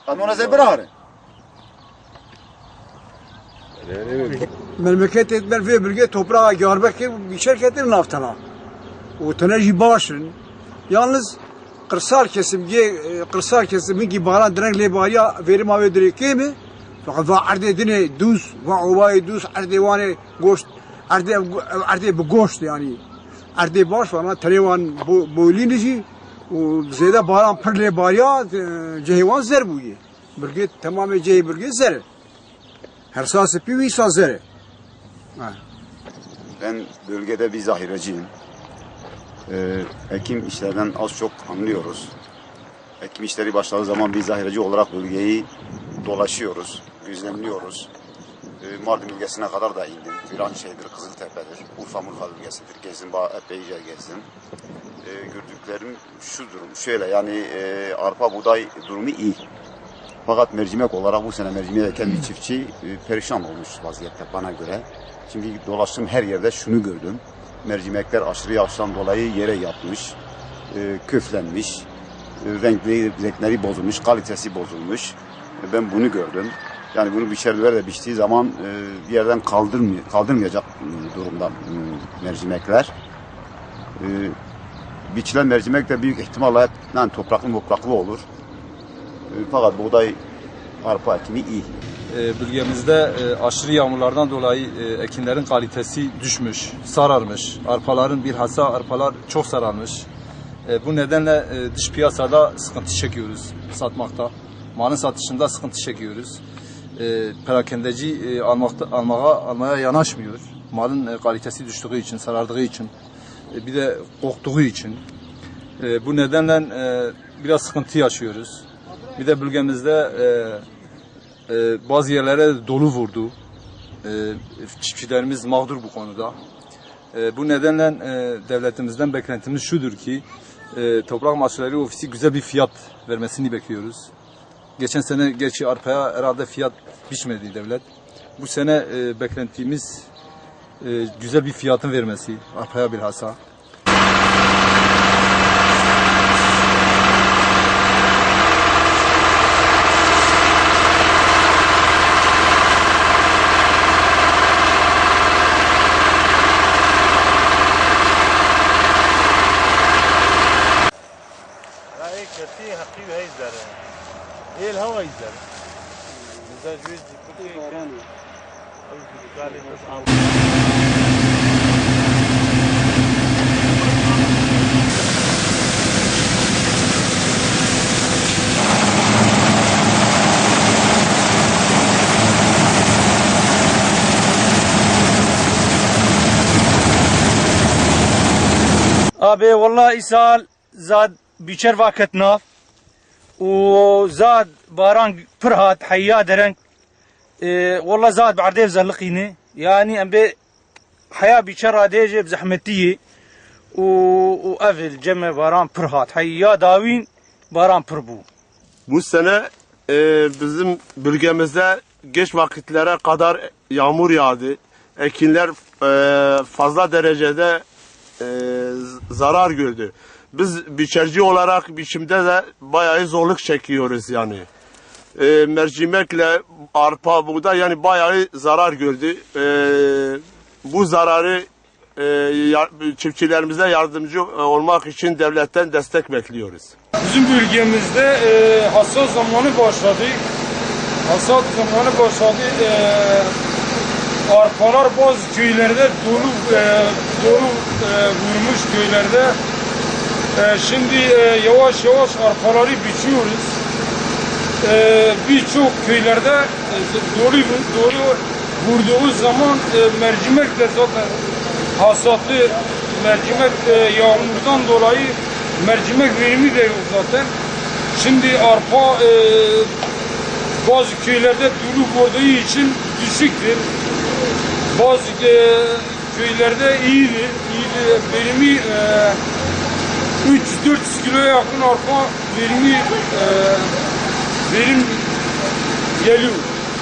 Kanuna zebrare. Memleket etmel ve bölge toprağa garbek bir şirketin naftana. O tenerji başın. Yalnız kırsal kesim ki baran direkt lebariya verim abi direkt mi? Fakat va arde dine düz va ovay düz arde vane goşt arde bu goşt yani. Arde baş var ama televan boylinici o zede baran per lebariya cehvan zer bu ye. Bölge tamamen cehi bölge zer. Her sası pivi sazere. Ben bölgede bir zahireciyim. Ekim işlerden az çok anlıyoruz. Ekim işleri başladığı zaman bir zahireci olarak bölgeyi dolaşıyoruz, gözlemliyoruz. Mardin bölgesine kadar da indim. Viranşehir'dir, Kızıltepe'dir, Urfa bölgesidir. Gezdim, epeyce gezdim. Gördüklerim şu durum, şöyle yani arpa buğday durumu iyi. Fakat mercimek olarak bu sene mercimeğe eken bir çiftçi perişan olmuş vaziyette bana göre. Şimdi dolaştığım her yerde şunu gördüm. Mercimekler aşırı yağıştan dolayı yere yatmış, köflenmiş, renkleri bozulmuş, kalitesi bozulmuş. Ben bunu gördüm. Yani bunu biçerlerle biçtiği zaman bir yerden kaldırmayacak durumda mercimekler. Biçilen mercimek de büyük ihtimalle hep topraklı olur. Fakat buğday, arpa ekimi iyi. Bölgemizde aşırı yağmurlardan dolayı ekinlerin kalitesi düşmüş, sararmış. Arpaların bilhassa arpalar çok sararmış. Bu nedenle dış piyasada sıkıntı çekiyoruz satmakta. Malın satışında sıkıntı çekiyoruz. Perakendeci almaya yanaşmıyor. Malın kalitesi düştüğü için, sarardığı için, bir de koktuğu için. Bu nedenle biraz sıkıntı yaşıyoruz. Bir de bölgemizde bazı yerlere dolu vurdu. Çiftçilerimiz mağdur bu konuda. Bu nedenle devletimizden beklentimiz şudur ki Toprak Mahsulleri Ofisi güzel bir fiyat vermesini bekliyoruz. Geçen sene gerçi arpaya herhalde fiyat biçmedi devlet. Bu sene beklentimiz güzel bir fiyatın vermesi arpaya bilhassa. كتي حقيقي هاي الزرع هي الهواء الزرع مزاج وجدي كتي كان قال abi والله إسال زاد بیچر وقت ناف و زاد باران پرهات حیا درنگ والله زاد بعرضه زلقيني يعني ام بي حياه بیچر اديجه بزحمتيه و افل جمع باران پرهات حیا داوين باران پربو. Bu sene bizim bölgemizde geç vakitlere kadar yağmur yağdı. Ekinler fazla derecede zarar gördü. Biz biçerci olarak biçimde de bayağı zorluk çekiyoruz yani. Mercimekle arpa, buğday yani bayağı zarar gördü. Bu zararı çiftçilerimize yardımcı olmak için devletten destek bekliyoruz. Bizim bölgemizde hasat zamanı başladı. Hasat zamanı başladı. Arpalar bazı köylerde dolu vurmuş köylerde. Şimdi yavaş yavaş arpaları biçiyoruz. Birçok köylerde dolu vurduğu zaman mercimek de zaten hasatlı mercimek yağmurdan dolayı mercimek verimi de yok zaten. Şimdi arpa bazı köylerde dolu vurduğu için düşüktür. Bazı köylerde iyidir. Verimi 300-400 kiloya yakın arpa verim geliyor.